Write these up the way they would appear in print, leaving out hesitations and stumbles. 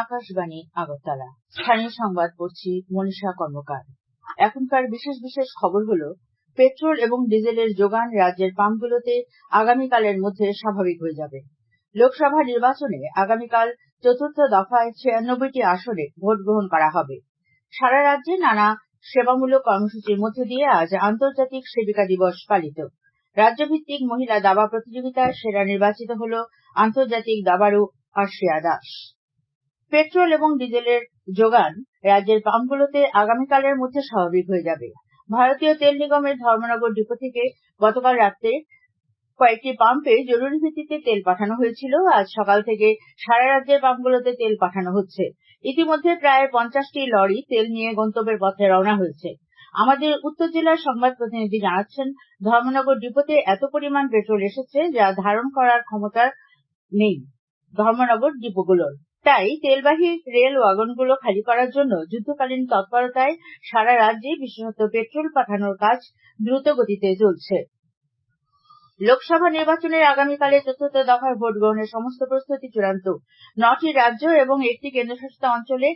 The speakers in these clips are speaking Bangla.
আকাশবাণী আগরতলা। স্থানীয় সংবাদ পড়ছি মনীষা কর্মকার। এখনকার বিশেষ বিশেষ খবর হলো, পেট্রোল এবং ডিজেলের যোগান রাজ্যের পাম্পগুলোতে আগামীকালের মধ্যে স্বাভাবিক হয়ে যাবে। লোকসভা নির্বাচনে আগামীকাল চতুর্থ দফায় 96টি আসনে ভোট গ্রহণ করা হবে। সারা রাজ্যে নানা সেবামূলক কর্মসূচির মধ্য দিয়ে আজ আন্তর্জাতিক সেবিকা দিবস পালিত। রাজ্যভিত্তিক মহিলা দাবা প্রতিযোগিতায় সেরা নির্বাচিত হল আন্তর্জাতিক দাবাড়ু আর্শিয়া দাস। পেট্রোল এবং ডিজেলের যোগান রাজ্যের পাম্পগুলোতে আগামীকালের মধ্যে স্বাভাবিক হয়ে যাবে। ভারতীয় তেল নিগমের ধর্মনগর ডিপো থেকে গতকাল রাত্রে কয়েকটি পাম্পে জরুরি ভিত্তিতে তেল পাঠানো হয়েছিল। আজ সকাল থেকে সারা রাজ্যের পাম্পগুলোতে তেল পাঠানো হচ্ছে। ইতিমধ্যে প্রায় 50টি লরি তেল নিয়ে গন্তব্যের পথে রওনা হয়েছে। আমাদের উত্তর জেলার সংবাদ প্রতিনিধি জানাচ্ছেন, ধর্মনগর ডিপোতে এত পরিমাণ পেট্রোল এসেছে যা ধারণ করার ক্ষমতা নেই ধর্মনগর ডিপোগুলোর। তাই তেলবাহী রেল ওয়াগনগুলো খালি করার জন্য যুদ্ধকালীন তৎপরতায় সারা রাজ্যে বিশেষত পেট্রোল পাঠানোর কাজ দ্রুত গতিতে চলছে। লোকসভা নির্বাচনের আগামীকালে চতুর্থ দফার ভোট গ্রহণের সমস্ত প্রস্তুতি চূড়ান্ত। 9টি রাজ্য এবং 1টি কেন্দ্রশাসিত অঞ্চলে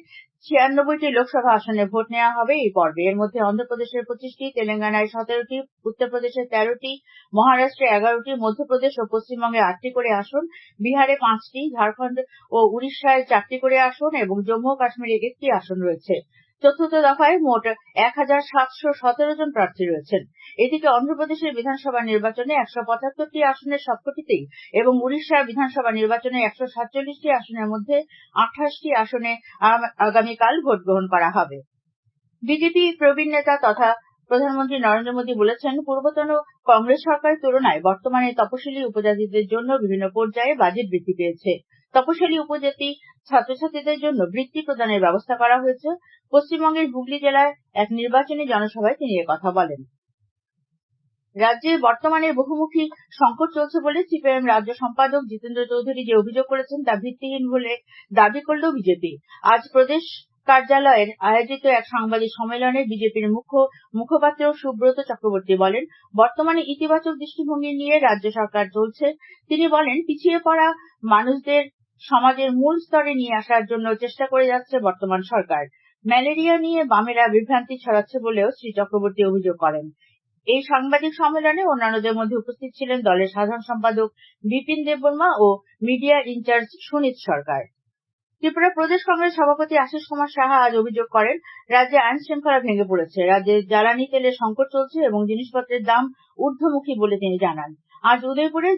96টি লোকসভা আসনে ভোট নেওয়া হবে এই পর্বে। এর মধ্যে অন্ধ্রপ্রদেশের 25টি, তেলেঙ্গানায় 17টি, উত্তরপ্রদেশের 13টি, মহারাষ্ট্রে 11টি, মধ্যপ্রদেশ ও পশ্চিমবঙ্গে 8টি করে আসন, বিহারে 5টি, ঝাড়খণ্ড ও উড়িষ্যায় 4টি করে আসন এবং জম্মু ও কাশ্মীরে 1টি আসন রয়েছে। চতুর্থ দফায় মোট 1717 জন প্রার্থী রয়েছেন। এদিকে অন্ধ্রপ্রদেশের বিধানসভা নির্বাচনে 175টি আসনের সবকটিতেই এবং উড়িষ্যার বিধানসভা নির্বাচনে 147টি আসনের মধ্যে 28টি আসনে আগামীকাল ভোট গ্রহণ করা হবে। বিজেপি প্রবীণ নেতা তথা প্রধানমন্ত্রী নরেন্দ্র মোদী বলেছেন, পূর্বতন কংগ্রেস সরকারের তুলনায় বর্তমানে তপশিলি উপজাতিদের জন্য বিভিন্ন পর্যায়ে বাজেট বৃদ্ধি পেয়েছে। তপশিলি উপজাতি ছাত্রছাত্রীদের জন্য বৃত্তি প্রদানের ব্যবস্থা করা হয়েছে। পশ্চিমবঙ্গের হুগলি জেলায় এক নির্বাচনী জনসভায় তিনি একথা বলেন। রাজ্যে বর্তমানে বহুমুখী সংকট চলছে বলে সিপিআইএম রাজ্য সম্পাদক জিতেন্দ্র চৌধুরী যে অভিযোগ করেছেন তা ভিত্তিহীন বলে দাবি করল বিজেপি। আজ প্রদেশ কার্যালয়ের আয়োজিত এক সাংবাদিক সম্মেলনে বিজেপির মুখপাত্র সুব্রত চক্রবর্তী বলেন, বর্তমানে ইতিবাচক দৃষ্টিভঙ্গি নিয়ে রাজ্য সরকার চলছে। তিনি বলেন, পিছিয়ে পড়া মানুষদের সমাজের মূল স্তরে নিয়ে আসার জন্য চেষ্টা করে যাচ্ছে বর্তমান সরকার। ম্যালেরিয়া নিয়ে বামেরা বিভ্রান্তি ছড়াচ্ছে বলেও শ্রী চক্রবর্তী অভিযোগ করেন। এই সাংবাদিক সম্মেলনে অন্যান্যদের মধ্যে উপস্থিত ছিলেন দলের সাধারণ সম্পাদক বিপিন দেববর্মা ও মিডিয়া ইনচার্জ সুনীত সরকার। ত্রিপুরা প্রদেশ কংগ্রেস সভাপতি আশিস কুমার সাহা আজ অভিযোগ করেন, রাজ্যে আইন শৃঙ্খলা ভেঙে পড়েছে। রাজ্যে জ্বালানি তেলের সংকট চলছে এবং জিনিসপত্রের দাম ঊর্ধ্বমুখী বলে তিনি জানান। আজ উদয়পুরে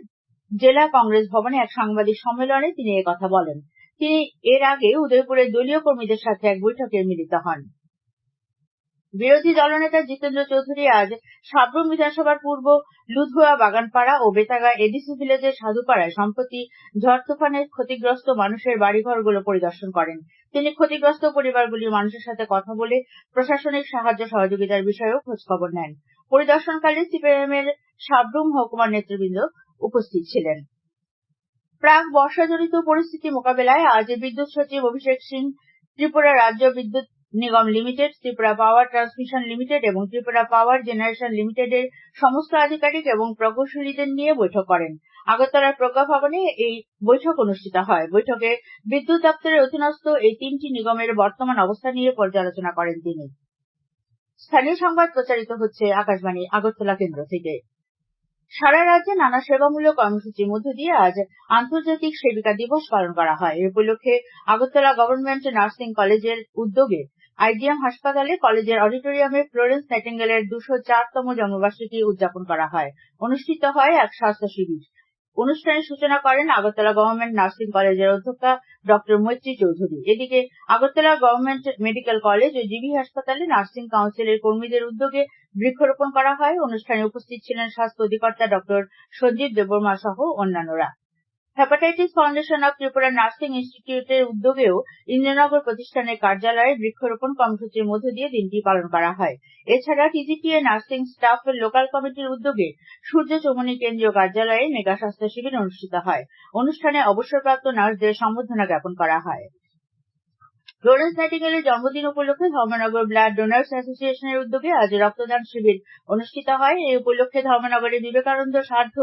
জেলা কংগ্রেস ভবনে এক সাংবাদিক সম্মেলনে তিনি একথা বলেন। তিনি এর আগে উদয়পুরের দলীয় কর্মীদের সাথে এক বৈঠকে মিলিত হন। বিরোধী দলনেতা জিতেন্দ্র চৌধুরী আজ সাব্রুম বিধানসভার পূর্ব লুধুয়া, বাগানপাড়া ও বেতাগা এডিসি ভিলেজের সাধুপাড়ায় সম্প্রতি ঝড় তুফানে ক্ষতিগ্রস্ত মানুষের বাড়িঘরগুলো পরিদর্শন করেন। তিনি ক্ষতিগ্রস্ত পরিবারগুলির মানুষের সাথে কথা বলে প্রশাসনিক সাহায্য সহযোগিতার বিষয়েও খোঁজখবর নেন। পরিদর্শনকালে সিপিআইএম এর সাব্রুম মহকুমার নেতৃবৃন্দ উপস্থিত ছিলেন। প্রাক বর্ষাজনিত পরিস্থিতি মোকাবেলায় আজ বিদ্যুৎ সচিব অভিষেক সিং ত্রিপুরা রাজ্য বিদ্যুৎ নিগম limited, Tripura power transmission limited এবং ত্রিপুরা পাওয়ার জেনারেশন লিমিটেডের সমস্ত আধিকারিক এবং প্রকৌশলীদের নিয়ে বৈঠক করেন। আগরতলার প্রজ্ঞা ভবনে এই বৈঠক অনুষ্ঠিত হয়। বৈঠকে বিদ্যুৎ দপ্তরের অধীনস্থ এই 3টি নিগমের বর্তমান অবস্থা নিয়ে পর্যালোচনা করেন তিনি। স্থানীয় সংবাদ প্রচারিত হচ্ছে আকাশবাণী আগরতলা কেন্দ্র থেকে। সারা রাজ্যে নানা সেবামূলক কর্মসূচির মধ্য দিয়ে আজ আন্তর্জাতিক সেবিকা দিবস পালন করা হয়। এই উপলক্ষে আগরতলা গভর্নমেন্ট নার্সিং কলেজের উদ্যোগে আইডিএম হাসপাতালে কলেজের অডিটোরিয়ামে ফ্লোরেন্স নাইটিঙ্গেলের 204তম জন্মবার্ষিকী উদযাপন করা হয়। অনুষ্ঠিত হয় এক স্বাস্থ্য শিবির। অনুষ্ঠানের সূচনা করেন আগরতলা গভর্নমেন্ট নার্সিং কলেজের অধ্যক্ষা ডক্টর মৈত্রী চৌধুরী। এদিকে আগরতলা গভর্নমেন্ট মেডিকেল কলেজ ও জিবি হাসপাতালে নার্সিং কাউন্সিলের কর্মীদের উদ্যোগে বৃক্ষরোপণ করা হয়। অনুষ্ঠানে উপস্থিত ছিলেন স্বাস্থ্য অধিকর্তা ডক্টর সঞ্জীব দেববর্মা সহ অন্যান্যরা। Hepatitis foundation of Tripura nursing ইনস্টিটিউটের উদ্যোগেও ইন্দ্রনগর প্রতিষ্ঠানের কার্যালয়ে বৃক্ষরোপণ কর্মসূচির মধ্য দিয়ে দিনটি পালন করা হয়। এছাড়া টিজিটিএ নার্সিং স্টাফ লোকাল কমিটির উদ্যোগে সূর্য চৌমুহনী কেন্দ্রীয় কার্যালয়ে মেগা স্বাস্থ্য শিবির অনুষ্ঠিত হয়। অনুষ্ঠানে অবসরপ্রাপ্ত নার্সদের সম্বর্ধনা জ্ঞাপন করা হয়। ফ্লোরেন্স নাইটিঙ্গেলের জন্মদিন উপলক্ষে ধর্মনগর ব্লাড ডোনার্স অ্যাসোসিয়েশনের উদ্যোগে আজ রক্তদান শিবির অনুষ্ঠিত হয়। এই উপলক্ষে ধর্মনগরের বিবেকানন্দ সার্ধ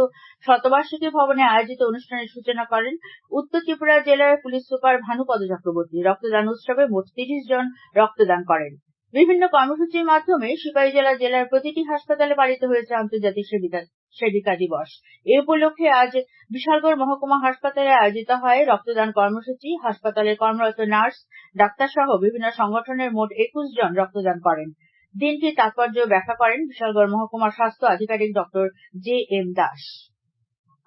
শতবার্ষিকী ভবনে আয়োজিত অনুষ্ঠানের সূচনা করেন উত্তর ত্রিপুরা জেলার পুলিশ সুপার ভানুপদ চক্রবর্তী। রক্তদান উৎসবে মোট ৩০ জন রক্তদান করেন। বিভিন্ন কর্মসূচির মাধ্যমে সিপাহীজলা জেলার প্রতিটি হাসপাতালে পালিত হয়েছে আন্তর্জাতিক সেবিকা দিবস। এ উপলক্ষে আজ বিশালগড় মহকুমা হাসপাতালে আয়োজিত হয় রক্তদান কর্মসূচি। হাসপাতালে কর্মরত নার্স, ডাক্তার সহ বিভিন্ন সংগঠনের মোট ২১ জন রক্তদান করেন। দিনটির তাৎপর্য ব্যাখ্যা করেন বিশালগড় মহকুমার স্বাস্থ্য আধিকারিক ডক্টর জে.এম. দাস।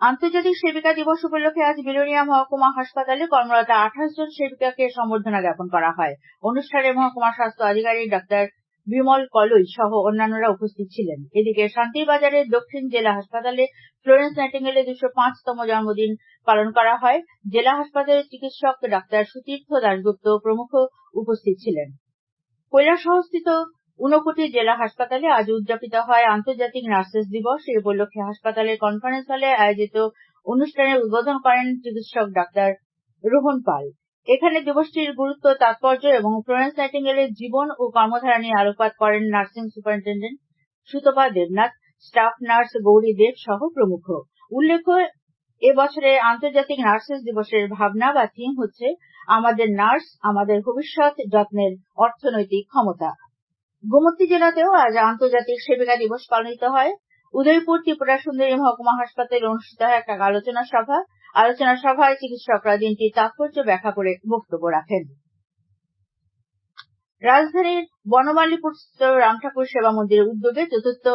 আন্তর্জাতিক সেবিকা দিবস উপলক্ষে আজ বিলোনিয়া মহকুমা হাসপাতালে কর্মরত ২৮ জন সেবিকাকে সম্বর্ধনা জ্ঞাপন করা হয়। অনুষ্ঠানে মহকুমা স্বাস্থ্য আধিকারিক ডাক্তার বিমল কলই সহ অন্যান্যরা উপস্থিত ছিলেন। এদিকে শান্তিরবাজারের দক্ষিণ জেলা হাসপাতালে ফ্লোরেন্স নাইটিঙ্গেলের ২০৫তম জন্মদিন পালন করা হয়। জেলা হাসপাতালের চিকিৎসক ডাক্তার সুতীর্থ দাশগুপ্ত প্রমুখ উপস্থিত ছিলেন। কৈলাসহরস্থিত ঊনকোটি জেলা হাসপাতালে আজ উদযাপিত হয় আন্তর্জাতিক নার্সেস দিবস। এই উপলক্ষে হাসপাতালের কনফারেন্স হলে আয়োজিত অনুষ্ঠানের উদ্বোধন করেন চিকিৎসক ডাক্তার রোহন পাল। এখানে দিবসটির গুরুত্ব, তাৎপর্য এবং ফ্লোরেন্স নাইটিঙ্গেলের জীবন ও কর্মধারা নিয়ে আলোকপাত করেন nursing superintendent Sutapa Debnath, staff nurse Gouri Deb সহ প্রমুখ। উল্লেখ্য, এবছরের আন্তর্জাতিক নার্সেস দিবসের ভাবনা বা থিম হচ্ছে আমাদের নার্স, আমাদের ভবিষ্যৎ, যত্নের অর্থনৈতিক ক্ষমতা। গোমতী জেলাতেও আজ আন্তর্জাতিক সেবিকা দিবস পালিত হয়। উদয়পুর ত্রিপুরা সুন্দরী মহকুমা হাসপাতালে অনুষ্ঠিত হয় এক আলোচনা সভায় চিকিৎসকরা দিনটির তাৎপর্য ব্যাখ্যা করে বক্তব্য রাখেন। রাজধানীর বনমালীপুর রামঠাকুর সেবা মন্দিরের উদ্যোগে চতুর্থ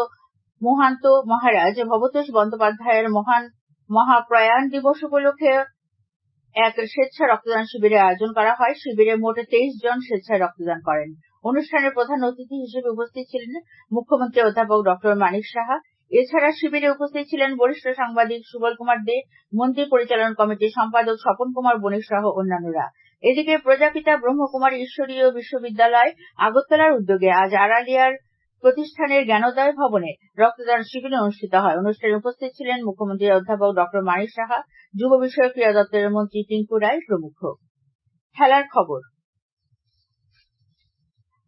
মহান্ত মহারাজ ভবতোষ বন্দ্যোপাধ্যায়ের মহাপ্রয়াণ দিবস উপলক্ষে এক স্বেচ্ছা রক্তদান শিবিরের আয়োজন করা হয়। শিবিরে মোট ২৩ জন স্বেচ্ছায় রক্তদান করেন। অনুষ্ঠানে প্রধান অতিথি হিসেবে উপস্থিত ছিলেন মুখ্যমন্ত্রী অধ্যাপক ডক্টর মানিক সাহা। এছাড়া শিবিরে উপস্থিত ছিলেন বরিষ্ঠ সাংবাদিক সুবল কুমার দে, মন্দির পরিচালন কমিটির সম্পাদক স্বপন কুমার বণিক সহ অন্যান্যরা। এদিকে প্রজাপিতা ব্রহ্মকুমারী ঈশ্বরীয় বিশ্ববিদ্যালয় আগরতলার উদ্যোগে আজ আড়ালিয়ার প্রতিষ্ঠানের জ্ঞানোদয় ভবনে রক্তদান শিবির অনুষ্ঠিত হয়। অনুষ্ঠানে উপস্থিত ছিলেন মুখ্যমন্ত্রী অধ্যাপক ডক্টর মানিক সাহা, যুব বিষয়ক ক্রীড়া দপ্তরের মন্ত্রী টিঙ্কু রায় প্রমুখ। খেলার খবর।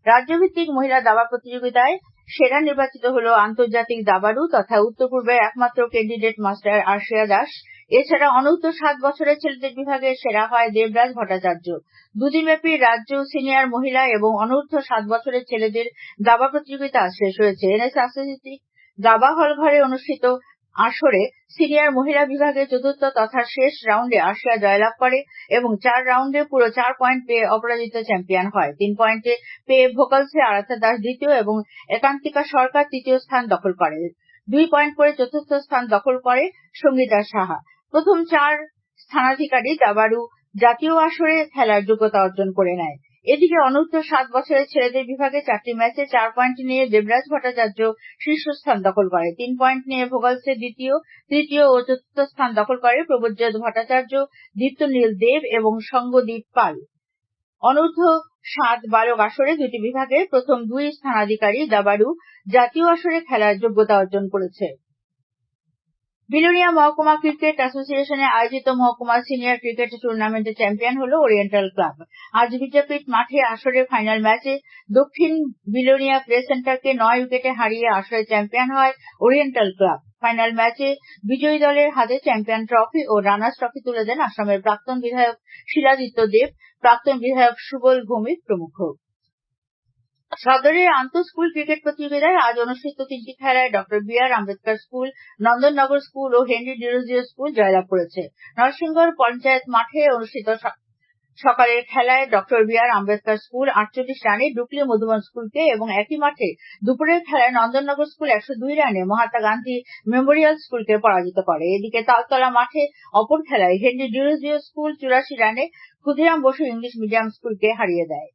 রাজ্যভিত্তিক মহিলা দাবা প্রতিযোগিতায় সেরা নির্বাচিত হল আন্তর্জাতিক দাবাড়ু তথা উত্তর পূর্বের একমাত্র ক্যান্ডিডেট মাস্টার আর্শিয়া দাস। এছাড়া অনূর্ধ্ব ৭ বছরের ছেলেদের বিভাগে সেরা হয় দেবরাজ ভট্টাচার্য। দুদিনব্যাপী রাজ্য সিনিয়র মহিলা এবং অনূর্ধ্ব ৭ বছরের ছেলেদের দাবা প্রতিযোগিতা শেষ হয়েছে। এনএস আন্তর্জাতিক দাবা হলঘরে অনুষ্ঠিত আসরে সিনিয়র মহিলা বিভাগে চতুর্থ তথা শেষ রাউন্ডে আর্শিয়া জয়লাভ করে এবং ৪ রাউন্ডে পুরো ৪ পয়েন্ট পেয়ে অপরাজিত চ্যাম্পিয়ন হয়। ৩ পয়েন্ট পেয়ে ভোকালসে আরাধ্যা দাস দ্বিতীয় এবং একান্তিকা সরকার তৃতীয় স্থান দখল করে। ২ পয়েন্ট করে চতুর্থ স্থান দখল করে সঙ্গীতা সাহা। প্রথম ৪ স্থানাধিকারী দাবাড়ু জাতীয় আসরে খেলার যোগ্যতা অর্জন করে নেয়। এদিকে অনূর্ধ্ব ৭ বছরের ছেলেদের বিভাগে ৪টি ম্যাচে ৪ পয়েন্ট নিয়ে দেবরাজ ভট্টাচার্য শীর্ষস্থান দখল করে। ৩ পয়েন্ট নিয়ে ভোগালসে দ্বিতীয়, তৃতীয় ও চতুর্থ স্থান দখল করে প্রভজ্যোৎ ভট্টাচার্য, দীপ্তনীল দেব এবং সঙ্গদীপ পাল। অনূর্ধ্ব ৭ বালক আসরে ২টি বিভাগে প্রথম ২ স্থানাধিকারী দাবাড়ু জাতীয় আসরে খেলার যোগ্যতা অর্জন করেছে। বিলোনিয়া মহকুমা ক্রিকেট অ্যাসোসিয়েশনে আয়োজিত মহকুমা সিনিয়র ক্রিকেট টুর্নামেন্টের চ্যাম্পিয়ন হল ওরিয়েন্টাল ক্লাব। আজ বিদ্যাপীঠ মাঠে আসরের ফাইনাল ম্যাচে দক্ষিণ বিলোনিয়া প্লে সেন্টারকে ৯ উইকেটে হারিয়ে আসরের চ্যাম্পিয়ন হয় ওরিয়েন্টাল ক্লাব। ফাইনাল ম্যাচে বিজয়ী দলের হাতে চ্যাম্পিয়ন ট্রফি ও রানার্স ট্রফি তুলে দেন আসামের প্রাক্তন বিধায়ক শিলাদিত্য দেব, প্রাক্তন বিধায়ক সুবল ভৌমিক প্রমুখ। সদরের আন্তঃ স্কুল ক্রিকেট প্রতিযোগিতায় আজ অনুষ্ঠিত ৩টি খেলায় doctor B R. Ambedkar school, Nandannagar school ও হেনরি ডিরোজিও স্কুল জয়লাভ করেছে। নরসিংগড় পঞ্চায়েত মাঠে অনুষ্ঠিত সকালের খেলায় ডক্টর বি.আর. আম্বেদকর স্কুল ৪৮ রানে ডুকলি মধুবন স্কুলকে এবং একই মাঠে দুপুরের খেলায় নন্দননগর স্কুল ১০২ রানে মহাত্মা গান্ধী মেমোরিয়াল স্কুলকে পরাজিত করে। এদিকে তালতলা মাঠে অপর খেলায় হেনরি ডিরোজিও স্কুল ৮৪ রানে ক্ষুদিরাম বসু ইংলিশ মিডিয়াম স্কুলকে হারিয়ে দেয়।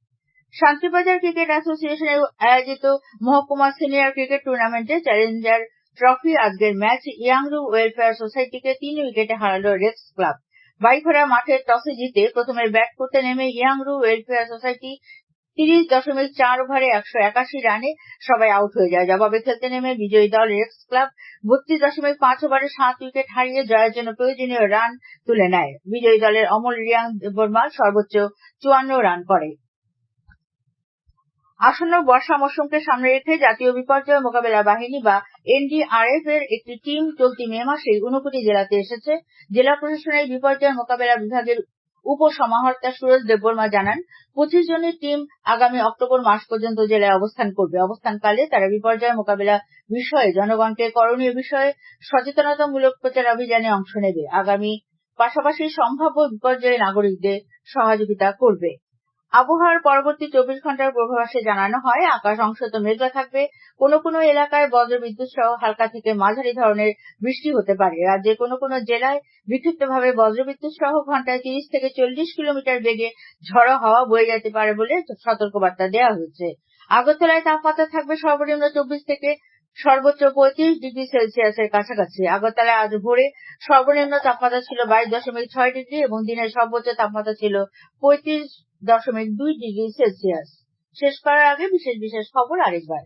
শান্তিবাজার ক্রিকেট অ্যাসোসিয়েশনে আয়োজিত মহকুমা সিনিয়র ক্রিকেট টুর্নামেন্টে চ্যালেঞ্জার ট্রফি আজকের ম্যাচ ইয়াংরু ওয়েলফেয়ার সোসাইটিকে ৩ উইকেটে হারালো রেক্স ক্লাব। বাইখরা মাঠে টসে জিতে প্রথমে ব্যাট করতে নেমে ইয়াংরু ওয়েলফেয়ার সোসাইটি ৩০.৪ ওভারে ১৮১ রানে সবাই আউট হয়ে যায়। জবাবে খেলতে নেমে বিজয়ী দল রেক্স ক্লাব ৩২.৫ ওভারে ৭ উইকেট হারিয়ে জয়ের জন্য প্রয়োজনীয় রান তুলে নেয়। বিজয়ী দলের অমল রিয়াং দেববর্মা সর্বোচ্চ ৫৪ রান করে। আসন্ন বর্ষা মৌসুমকে সামনে রেখে জাতীয় বিপর্যয় মোকাবেলা বাহিনী বা এনডিআরএফ এর একটি টিম চলতি মে মাসেই ঊনকোটি জেলাতে এসেছে। জেলা প্রশাসনের বিপর্যয় মোকাবেলা বিভাগের উপসমাহর্তা সুরজ দেববর্মা জানান, 25 জনের টিম আগামী অক্টোবর মাস পর্যন্ত জেলায় অবস্থান করবে। অবস্থানকালে তারা বিপর্যয় মোকাবেলা বিষয়ে জনগণকে করণীয় বিষয়ে সচেতনতামূলক প্রচার অভিযানে অংশ নেবে। পাশাপাশি সম্ভাব্য বিপর্যয়ে নাগরিকদের সহযোগিতা করবে। আবহাওয়ার পরবর্তী 24 ঘন্টার পূর্বাভাসে জানানো হয়, আকাশ অংশত মেঘলা থাকবে। কোনো কোনো এলাকায় বজ্রবিদ্যুৎ সহ হালকা থেকে মাঝারি ধরনের বৃষ্টি হতে পারে। রাজ্যের কোনো কোনো জেলায় বিক্ষিপ্তভাবে বজ্রবিদ্যুৎ সহ ঘন্টায় 30 থেকে 40 কিলোমিটার বেগে ঝড়ো হাওয়া বয়ে যেতে পারে বলে সতর্কবার্তা দেওয়া হয়েছে। আগরতলায় তাপমাত্রা থাকবে সর্বনিম্ন 24 থেকে সর্বোচ্চ 35 ডিগ্রি সেলসিয়াসের কাছাকাছি। আগরতলায় আজ ভোরে সর্বনিম্ন তাপমাত্রা ছিল 22.6 ডিগ্রি এবং দিনের সর্বোচ্চ তাপমাত্রা ছিল 35.2 ডিগ্রি সেলসিয়াস। শেষ করার আগে বিশেষ খবর আরেকবার।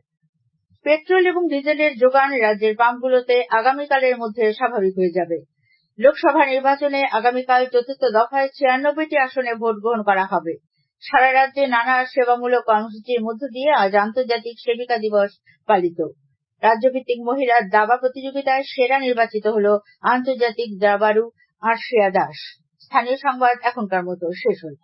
পেট্রোল এবং ডিজেলের যোগান রাজ্যের পাম্পগুলোতে আগামীকালের মধ্যে স্বাভাবিক হয়ে যাবে। লোকসভা নির্বাচনে আগামীকাল চতুর্থ দফায় 96টি আসনে ভোট গ্রহণ করা হবে। সারা রাজ্যে নানা সেবামূলক কর্মসূচির মধ্য দিয়ে আজ আন্তর্জাতিক সেবিকা দিবস পালিত। রাজ্যভিত্তিক মহিলার দাবা প্রতিযোগিতায় সেরা নির্বাচিত হল আন্তর্জাতিক দাবাড়ু আরশিয়া দাস। স্থানীয় সংবাদ এখনকার মতো শেষ হল।